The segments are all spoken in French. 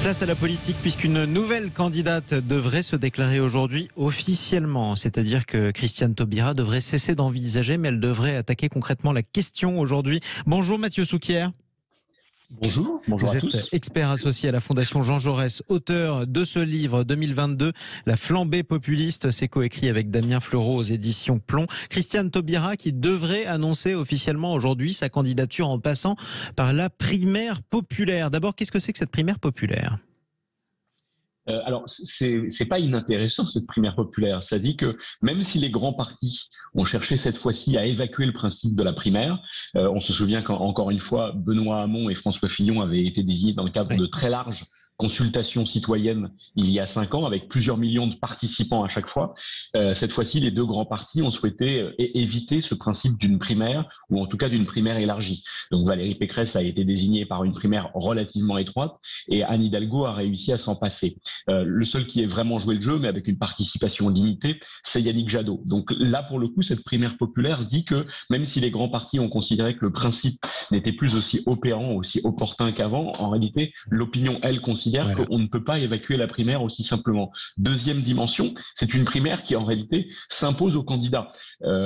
Place à la politique puisqu'une nouvelle candidate devrait se déclarer aujourd'hui officiellement. C'est-à-dire que Christiane Taubira devrait cesser d'envisager, mais elle devrait attaquer concrètement la question aujourd'hui. Bonjour Mathieu Souquier. Bonjour Vous à êtes tous. expert associé à la Fondation Jean Jaurès, auteur de ce livre 2022, La flambée populiste. C'est coécrit avec Damien Fleureau aux éditions Plomb. Christiane Taubira qui devrait annoncer officiellement aujourd'hui sa candidature en passant par la primaire populaire. D'abord, qu'est-ce que c'est que cette primaire populaire ? Alors, c'est pas inintéressant cette primaire populaire. Ça dit que même si les grands partis ont cherché cette fois-ci à évacuer le principe de la primaire, on se souvient qu'encore une fois, Benoît Hamon et François Fillon avaient été désignés dans le cadre de très larges consultations citoyennes il y a 5 ans, avec plusieurs millions de participants à chaque fois. Cette fois-ci, les deux grands partis ont souhaité éviter ce principe d'une primaire, ou en tout cas d'une primaire élargie. Donc Valérie Pécresse a été désignée par une primaire relativement étroite, et Anne Hidalgo a réussi à s'en passer. Le seul qui ait vraiment joué le jeu, mais avec une participation limitée, c'est Yannick Jadot. Donc là, pour le coup, cette primaire populaire dit que même si les grands partis ont considéré que le principe n'était plus aussi opérant, aussi opportun qu'avant, en réalité, l'opinion, elle, considère qu'on ne peut pas évacuer la primaire aussi simplement. Deuxième dimension, c'est une primaire qui en réalité s'impose aux candidats.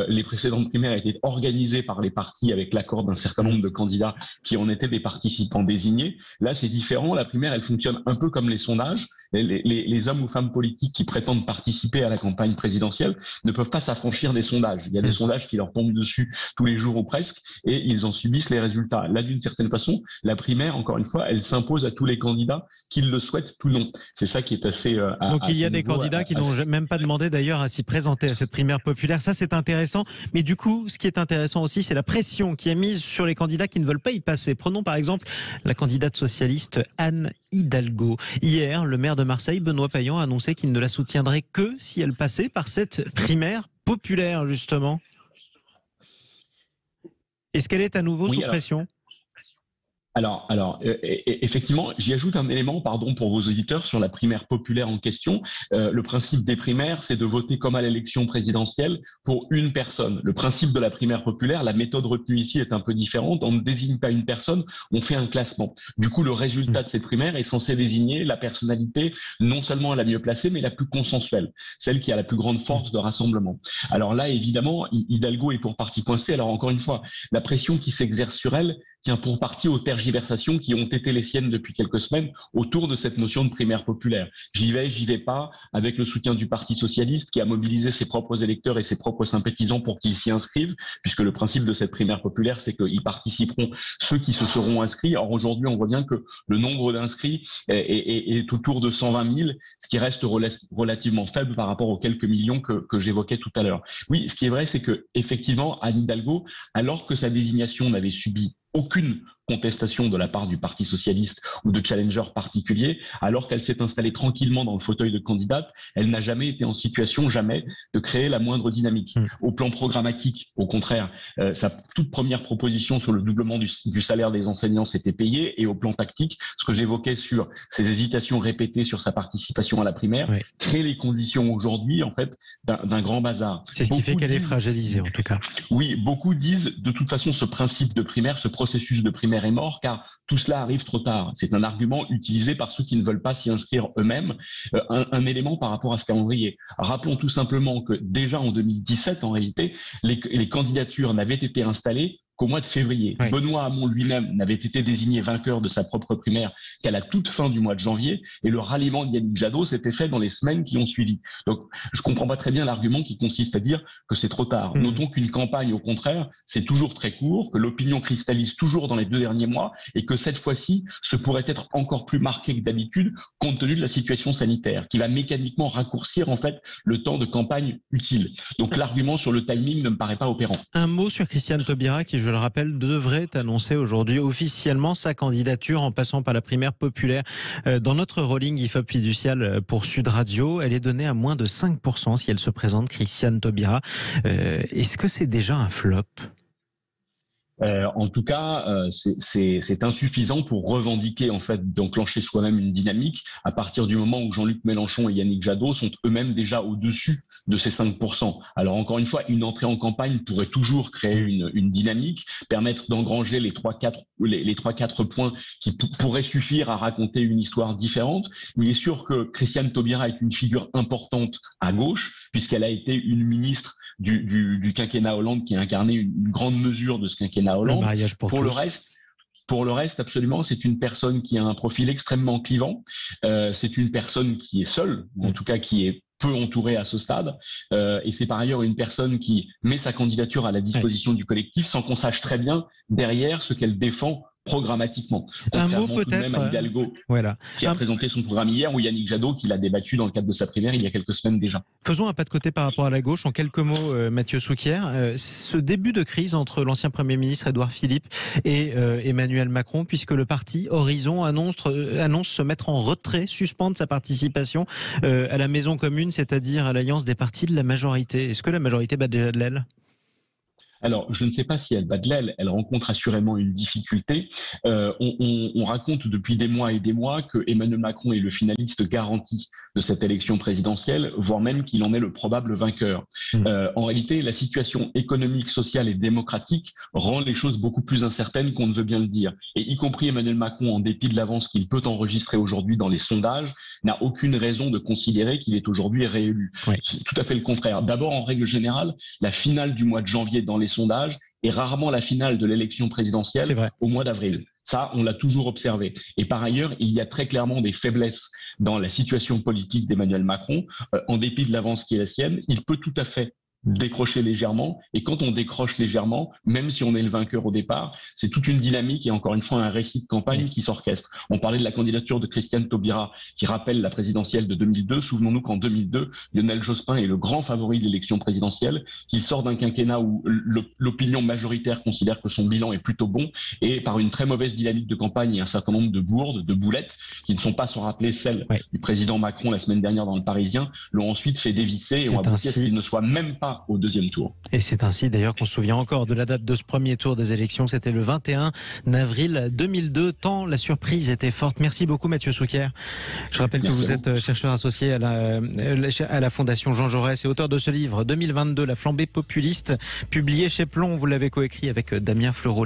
Les précédentes primaires étaient organisées par les partis avec l'accord d'un certain nombre de candidats qui en étaient des participants désignés. Là, c'est différent. La primaire, elle fonctionne un peu comme les sondages. Les hommes ou femmes politiques qui prétendent participer à la campagne présidentielle ne peuvent pas s'affranchir des sondages. Il y a des sondages qui leur tombent dessus tous les jours ou presque, et ils en subissent les résultats. Là, d'une certaine façon, la primaire, encore une fois, elle s'impose à tous les candidats qu'ils le souhaitent ou non. C'est ça qui est assez... Donc il y a des candidats qui n'ont même pas demandé d'ailleurs à s'y présenter à cette primaire populaire. Ça, c'est intéressant. Mais du coup, ce qui est intéressant aussi, c'est la pression qui est mise sur les candidats qui ne veulent pas y passer. Prenons par exemple la candidate socialiste Anne Hidalgo. Hier, le maire de Marseille, Benoît Payan, a annoncé qu'il ne la soutiendrait que si elle passait par cette primaire populaire, justement. Est-ce qu'elle est à nouveau sous pression ? Alors, effectivement, j'y ajoute un élément, pour vos auditeurs, sur la primaire populaire en question. Le principe des primaires, c'est de voter comme à l'élection présidentielle pour une personne. Le principe de la primaire populaire, la méthode retenue ici est un peu différente. On ne désigne pas une personne, on fait un classement. Du coup, le résultat de cette primaire est censé désigner la personnalité non seulement la mieux placée, mais la plus consensuelle, celle qui a la plus grande force de rassemblement. Alors là, évidemment, Hidalgo est pour partie coincée. Alors encore une fois, la pression qui s'exerce sur elle tient pour partie aux tergiversations qui ont été les siennes depuis quelques semaines autour de cette notion de primaire populaire. J'y vais pas, avec le soutien du Parti socialiste qui a mobilisé ses propres électeurs et ses propres sympathisants pour qu'ils s'y inscrivent, puisque le principe de cette primaire populaire, c'est qu'ils participeront ceux qui se seront inscrits. Or aujourd'hui, on voit bien que le nombre d'inscrits est autour de 120 000, ce qui reste relativement faible par rapport aux quelques millions que j'évoquais tout à l'heure. Oui, ce qui est vrai, c'est que effectivement, Anne Hidalgo, alors que sa désignation n'avait subi aucune contestation de la part du Parti socialiste ou de challengers particuliers, alors qu'elle s'est installée tranquillement dans le fauteuil de candidate, elle n'a jamais été en situation, jamais, de créer la moindre dynamique. Au plan programmatique, au contraire, sa toute première proposition sur le doublement du salaire des enseignants s'était payée, et au plan tactique, ce que j'évoquais sur ses hésitations répétées sur sa participation à la primaire, crée les conditions aujourd'hui, en fait, d'un grand bazar. C'est ce qui fait qu'elle est fragilisée, en tout cas. Oui, beaucoup disent, de toute façon, ce principe de primaire, ce processus de primaire est mort, car tout cela arrive trop tard. C'est un argument utilisé par ceux qui ne veulent pas s'y inscrire eux-mêmes. Un élément par rapport à ce calendrier. Rappelons tout simplement que déjà en 2017, en réalité, les candidatures n'avaient été installées qu'au mois de février. Benoît Hamon lui-même n'avait été désigné vainqueur de sa propre primaire qu'à la toute fin du mois de janvier, et le ralliement de Yannick Jadot s'était fait dans les semaines qui ont suivi. Donc, je comprends pas très bien l'argument qui consiste à dire que c'est trop tard. Notons qu'une campagne, au contraire, c'est toujours très court, que l'opinion cristallise toujours dans les 2 derniers mois, et que cette fois-ci, ce pourrait être encore plus marqué que d'habitude, compte tenu de la situation sanitaire, qui va mécaniquement raccourcir, en fait, le temps de campagne utile. Donc, l'argument sur le timing ne me paraît pas opérant. Un mot sur Christiane Taubira, qui, je le rappelle, devrait annoncer aujourd'hui officiellement sa candidature en passant par la primaire populaire. Dans notre rolling IFOP fiducial pour Sud Radio, elle est donnée à moins de 5% si elle se présente, Christiane Taubira. Est-ce que c'est déjà un flop ? En tout cas, c'est insuffisant pour revendiquer, en fait, d'enclencher soi-même une dynamique à partir du moment où Jean-Luc Mélenchon et Yannick Jadot sont eux-mêmes déjà au-dessus de ces 5%. Alors encore une fois, une entrée en campagne pourrait toujours créer une dynamique, permettre d'engranger les 3-4 points qui pourraient suffire à raconter une histoire différente. Il est sûr que Christiane Taubira est une figure importante à gauche, puisqu'elle a été une ministre du quinquennat Hollande qui a incarné une grande mesure de ce quinquennat Hollande. Le mariage pour tous. Pour le reste, absolument, c'est une personne qui a un profil extrêmement clivant. C'est une personne qui est seule, en tout cas qui est peu entourée à ce stade. Et c'est par ailleurs une personne qui met sa candidature à la disposition du collectif sans qu'on sache très bien derrière ce qu'elle défend programmatiquement. Un mot peut-être à Hidalgo, qui a présenté son programme hier, ou Yannick Jadot qui l'a débattu dans le cadre de sa primaire il y a quelques semaines déjà. Faisons un pas de côté par rapport à la gauche. En quelques mots, Mathieu Souquier, ce début de crise entre l'ancien Premier ministre Édouard Philippe et Emmanuel Macron, puisque le parti Horizon annonce se mettre en retrait, suspendre sa participation à la maison commune, c'est-à-dire à l'alliance des partis de la majorité. Est-ce que la majorité bat déjà de l'aile ? Alors, je ne sais pas si elle bat de l'aile, elle rencontre assurément une difficulté. On raconte depuis des mois et des mois que Emmanuel Macron est le finaliste garanti de cette élection présidentielle, voire même qu'il en est le probable vainqueur. En réalité, la situation économique, sociale et démocratique rend les choses beaucoup plus incertaines qu'on ne veut bien le dire. Et y compris Emmanuel Macron, en dépit de l'avance qu'il peut enregistrer aujourd'hui dans les sondages, n'a aucune raison de considérer qu'il est aujourd'hui réélu. Oui. C'est tout à fait le contraire. D'abord, en règle générale, la finale du mois de janvier dans les sondages est rarement la finale de l'élection présidentielle au mois d'avril. Ça, on l'a toujours observé. Et par ailleurs, il y a très clairement des faiblesses dans la situation politique d'Emmanuel Macron. En dépit de l'avance qui est la sienne, il peut tout à fait décrocher légèrement, et quand on décroche légèrement, même si on est le vainqueur au départ, c'est toute une dynamique et encore une fois un récit de campagne qui s'orchestre. On parlait de la candidature de Christiane Taubira qui rappelle la présidentielle de 2002. Souvenons-nous qu'en 2002, Lionel Jospin est le grand favori de l'élection présidentielle, qu'il sort d'un quinquennat où l'opinion majoritaire considère que son bilan est plutôt bon, et par une très mauvaise dynamique de campagne et un certain nombre de bourdes, de boulettes, qui ne sont pas sans rappeler celles du président Macron la semaine dernière dans le Parisien, l'ont ensuite fait dévisser et ont abouti à ce qu'il ne soit même pas au deuxième tour. Et c'est ainsi d'ailleurs qu'on se souvient encore de la date de ce premier tour des élections. C'était le 21 avril 2002, tant la surprise était forte. Merci beaucoup Mathieu Souquier. Je rappelle que vous êtes chercheur associé à la Fondation Jean Jaurès et auteur de ce livre 2022, La flambée populiste, publié chez Plomb. Vous l'avez coécrit avec Damien Fleureau.